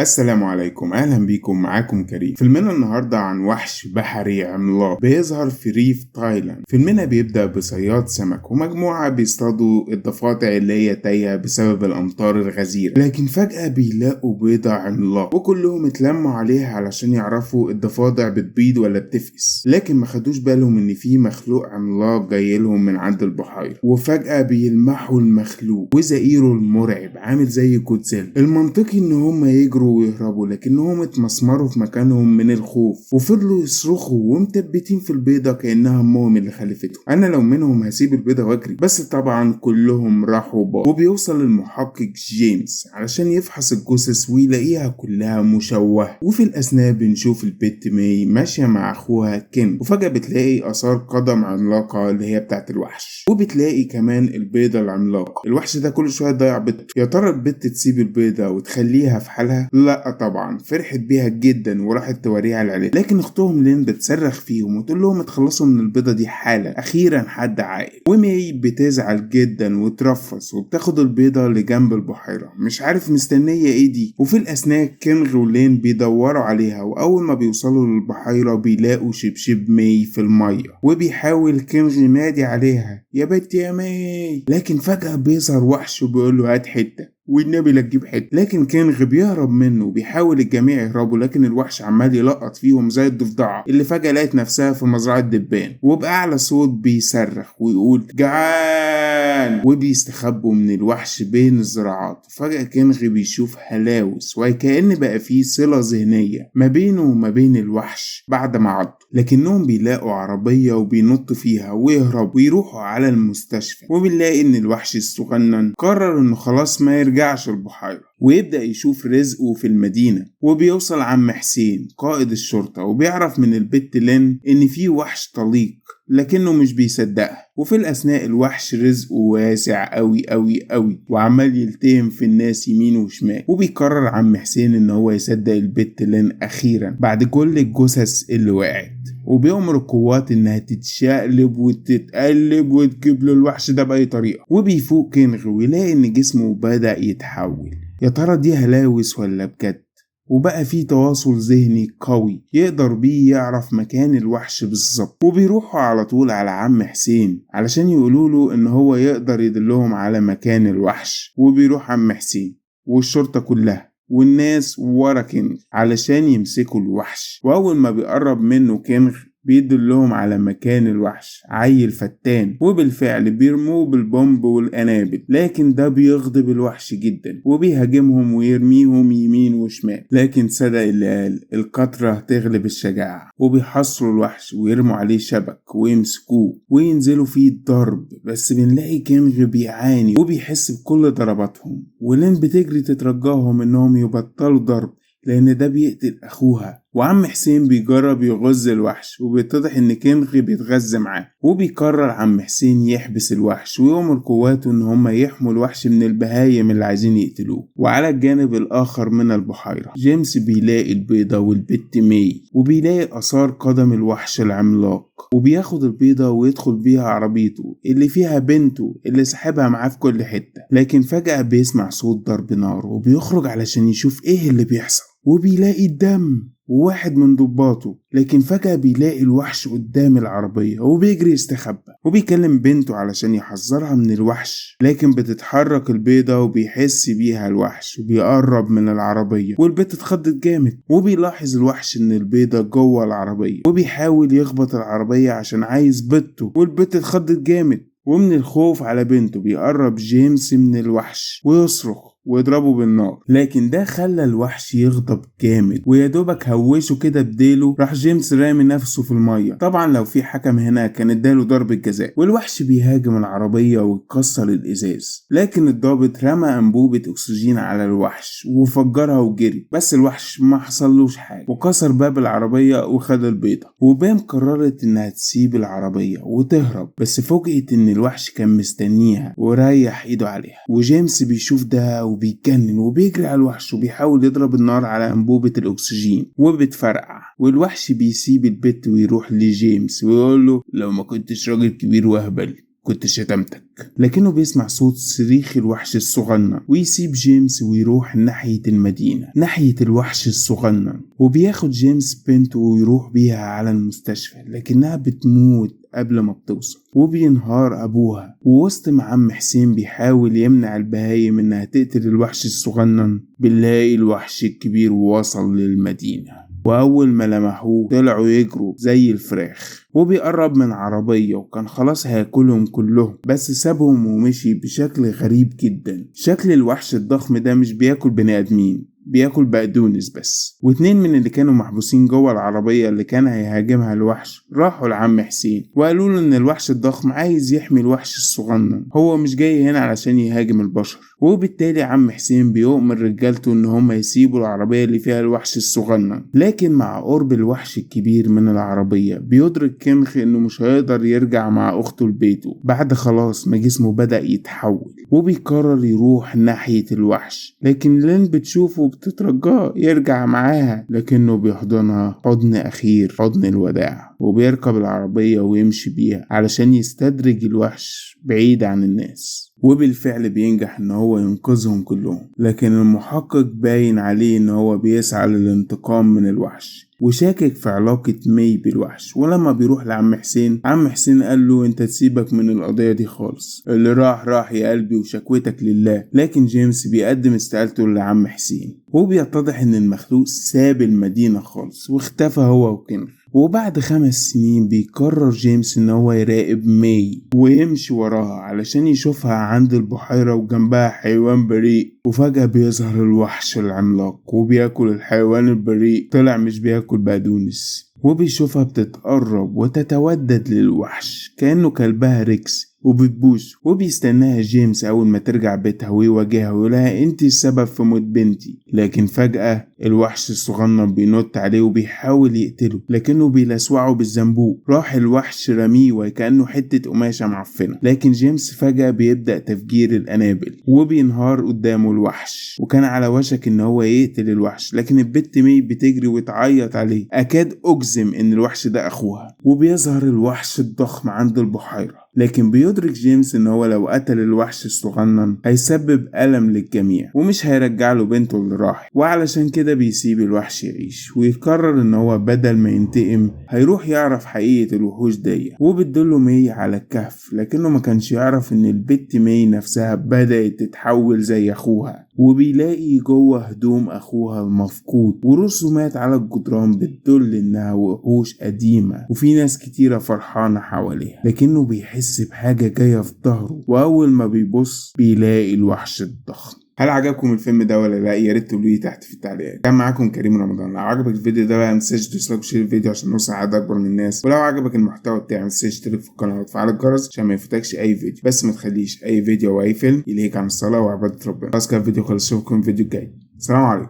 السلام عليكم، اهلا بيكم. معاكم كريم. فيلمنا النهارده عن وحش بحري عملاق بيظهر في ريف تايلاند. فيلمنا بيبدأ بصياد سمك ومجموعة بيصطادوا الضفادع اللي هي تايهة بسبب الامطار الغزيرة، لكن فجأة بيلاقوا بيضة عملاق وكلهم اتلموا عليها علشان يعرفوا الضفادع بتبيض ولا بتفقس، لكن ما خدوش بالهم ان في مخلوق عملاق جاي لهم من عند البحيرة. وفجأة بيلمحوا المخلوق وزئيره المرعب عامل زي جودزيلا. المنطقي ان هم يجروا ويهربوا، لكنهم اتمسمروا في مكانهم من الخوف وفضلوا يصرخوا ومثبتين في البيضة كأنها امهم اللي خلفتهم. انا لو منهم هسيب البيضة واجري، بس طبعا كلهم راحوا وبيوصل المحقق جيمس علشان يفحص الجثث ويلاقيها كلها مشوهة. وفي الأثناء بنشوف البت ماي ماشية مع أخوها كين، وفجأة بتلاقي آثار قدم عملاقة اللي هي بتاعت الوحش، وبتلاقي كمان البيضة العملاقة. الوحش ده كل شوية ضيع بيضته. يا ترى البت تسيب البيضة وتخليها في حالها؟ لا طبعا، فرحت بيها جدا وراحت توريها العيلة، لكن اختهم لين بتصرخ فيهم وتقول لهم اتخلصوا من البيضة دي حالا، أخيرا حد عاقل. وماي بتزعل جدا وترفص وبتاخد البيضة لجنب البحيرة، مش عارف مستنية ايه دي. وفي الأثناء كينغ ولين بيدوروا عليها، وأول ما بيوصلوا للبحيرة بيلاقوا شبشب ماي في المية، وبيحاول كينغ ينادي عليها يا بنت يا ماي، لكن فجأة بيظهر وحش وبيقول له هات حتة والنبي لا تجيب حته. لكن كينغ بيهرب منه وبيحاول الجميع يهربوا، لكن الوحش عمال يلقط فيهم زي الضفدعه اللي فجاه لقت نفسها في مزرعه دبان، وبأعلى صوت بيصرخ ويقول جعان، وبيستخبوا من الوحش بين الزراعات. فجأة كينغ بيشوف هلاوس وكأن بقى فيه صلة ذهنية ما بينه وما بين الوحش بعد ما عض، لكنهم بيلاقوا عربية وبينطوا فيها ويهربوا ويروحوا على المستشفى. وبنلاقي ان الوحش الصغنن قرر انه خلاص ما يرجعش البحيرة ويبدأ يشوف رزقه في المدينة. وبيوصل عم حسين قائد الشرطة وبيعرف من البت لين ان في وحش طليق، لكنه مش بيصدقها. وفي الأثناء الوحش رزقه واسع قوي قوي قوي وعمال يلتهم في الناس يمين وشمال. وبيقرر عم حسين ان هو يصدق البت لين أخيرا بعد كل الجثث اللي وقعت، وبيأمر القوات انها تتشقلب وتتقلب وتجيب له الوحش ده بأي طريقة. وبيفوق كينغ ويلاقي ان جسمه بدأ يتحول. يا ترى دي هلاوس ولا بجد؟ وبقى في تواصل ذهني قوي يقدر بيه يعرف مكان الوحش بالظبط. وبيروحوا على طول على عم حسين علشان يقولوله ان هو يقدر يدلهم على مكان الوحش. وبيروح عم حسين والشرطة كلها والناس ورا كينغ علشان يمسكوا الوحش. واول ما بيقرب منه كينغ بيدلهم على مكان الوحش عيل فتان، وبالفعل بيرموه بالبومب والقنابل، لكن ده بيغضب الوحش جدا وبيهاجمهم ويرميهم يمين وشمال. لكن صدق اللي قال الكترة تغلب الشجاعة، وبيحصروا الوحش ويرموا عليه شبك ويمسكوه وينزلوا فيه الضرب. بس بنلاقي كينغ بيعاني وبيحس بكل ضرباتهم، ولين بتجري تترجاهم انهم يبطلوا ضرب لأن ده بيقتل أخوها. وعم حسين بيجرب يغز الوحش وبيتضح إن كينغ بيتغذى معاه. وبيقرر عم حسين يحبس الوحش ويأمر قواته إن هما يحموا الوحش من البهايم اللي عايزين يقتلوه. وعلى الجانب الآخر من البحيرة جيمس بيلاقي البيضة والبت ماي، وبيلاقي آثار قدم الوحش العملاق، وبياخد البيضة ويدخل بيها عربيته اللي فيها بنته اللي سحبها معاه في كل حتة. لكن فجأة بيسمع صوت ضرب نار وبيخرج علشان يشوف ايه اللي بيحصل، وبيلاقي الدم وواحد من ضباطه. لكن فجأة بيلاقي الوحش قدام العربية وبيجري يستخبى، وبيكلم بنته علشان يحذرها من الوحش، لكن بتتحرك البيضة وبيحس بيها الوحش وبيقرب من العربية. والبيضة اتخضت جامد، وبيلاحظ الوحش ان البيضة جوه العربية وبيحاول يخبط العربية عشان عايز بنته، والبيضة اتخضت جامد. ومن الخوف على بنته بيقرب جيمس من الوحش ويصرخ ويضربه بالنار، لكن ده خلى الوحش يغضب جامد ويدوبك هوشه كده بديله. راح جيمس رامي نفسه في المية. طبعا لو في حكم هنا كان اداله ضربة جزاء. والوحش بيهاجم العربية ويكسر الازاز، لكن الضابط رمى انبوبة اكسجين على الوحش وفجرها وجري، بس الوحش ما حصلوش حاجة وكسر باب العربية وخد البيضة. وبام قررت انها تسيب العربية وتهرب، بس فوجئت ان الوحش كان مستنيها وريح ايده عليها. وجيمس بيشوف ده وبيتجنن وبيجري على الوحش وبيحاول يضرب النار على أنبوبة الأكسجين وبتفرقع. والوحش بيسيب البيت ويروح لجيمس ويقول له لو ما كنتش راجل كبير وهبل كنت شتمتك. لكنه بيسمع صوت صريخ الوحش الصغنن ويسيب جيمس ويروح ناحية المدينة، ناحية الوحش الصغنن، وبياخد جيمس بنته ويروح بيها على المستشفى، لكنها بتموت قبل ما بتوصل. وبينهار أبوها، ووسط ما عم حسين بيحاول يمنع البهايم إنها تقتل الوحش الصغنن، بنلاقي الوحش الكبير وصل للمدينة. وأول ما لمحوه طلعوا يجروا زي الفراخ، وبيقرب من عربية وكان خلاص هياكلهم كلهم، بس سابهم ومشي بشكل غريب جدا. شكل الوحش الضخم ده مش بياكل بني آدمين، بياكل بقدونس بس. واتنين من اللي كانوا محبوسين جوه العربية اللي كان هيهاجمها الوحش راحوا لعم حسين وقالوا له ان الوحش الضخم عايز يحمي الوحش الصغنن، هو مش جاي هنا علشان يهاجم البشر. وبالتالي عم حسين بيؤمر رجالته ان هم يسيبوا العربية اللي فيها الوحش الصغنن. لكن مع قرب الوحش الكبير من العربية بيدرك كنخ انه مش هيقدر يرجع مع اخته لبيته بعد خلاص ما جسمه بدأ يتحول، وبيقرر يروح ناحية الوحش. لكن لين بتشوفه بتترجاه يرجع معاها، لكنه بيحضنها حضن أخير، حضن الوداع، وبيركب العربية ويمشي بيها علشان يستدرج الوحش بعيد عن الناس. وبالفعل بينجح ان هو ينقذهم كلهم، لكن المحقق باين عليه ان هو بيسعى للانتقام من الوحش وشاكك في علاقة مي بالوحش. ولما بيروح لعم حسين، عم حسين قال له انت تسيبك من القضية دي خالص، اللي راح يا قلبي وشكوتك لله. لكن جيمس بيقدم استقالته لعم حسين، وبيتضح ان المخلوق ساب المدينة خالص واختفى هو وكنخ. وبعد 5 سنين بيقرر جيمس ان هو يراقب مي ويمشي وراها علشان يشوفها عند البحيرة وجنبها حيوان بريء. وفجأة بيظهر الوحش العملاق وبياكل الحيوان البريء، طلع مش بياكل بقدونس. وبيشوفها بتتقرب وتتودد للوحش كأنه كلبها ريكس وبتبوس. وبيستناها جيمس أول ما ترجع بيتها ويواجهها ويقولها انتي السبب في موت بنتي. لكن فجأة الوحش الصغنن بينط عليه وبيحاول يقتله، لكنه بيلسوعه بالزنبوق. راح الوحش رميه وكأنه حتة قماشة معفنة، لكن جيمس فجأة بيبدأ تفجير القنابل وبينهار قدامه الوحش. وكان على وشك ان هو يقتل الوحش، لكن البت مي بتجري وتعيط عليه، اكاد اجزم ان الوحش ده اخوها. وبيظهر الوحش الضخم عند البحيرة، لكن بيدرك جيمس ان هو لو قتل الوحش الصغنن هيسبب ألم للجميع ومش هيرجع له بنته اللي راحت، وعلشان كده بيسيب الوحش يعيش. ويقرر ان هو بدل ما ينتقم هيروح يعرف حقيقة الوحوش دي. وبتدله مي على الكهف، لكنه ما كانش يعرف ان البت مي نفسها بدأت تتحول زي اخوها. وبيلاقي جوه هدوم اخوها المفقود ورسومات على الجدران بتدل انها وحوش قديمة، وفي ناس كتيرة فرحانة حواليها، لكنه بيحس بحاجة جاية في ظهره. واول ما بيبص بيلاقي الوحش الضخم. هل عجبكم الفيلم ده ولا لا؟ يا ريت تقولوا لي تحت في التعليقات. كان معاكم كريم رمضان. لو عجبك الفيديو ده بقى متنساش تدوس لايك وشير الفيديو عشان نوصل لعدد اكبر من الناس. ولو عجبك المحتوى بتاعي متنساش تشترك في القناه وتفعل الجرس عشان ما يفوتكش اي فيديو. بس ما تخليش اي فيديو او اي فيلم يلهيك عن الصلاه وعباده ربنا. خلاص كده الفيديو خلص، اشوفكم في الفيديو الجاي. سلام عليكم.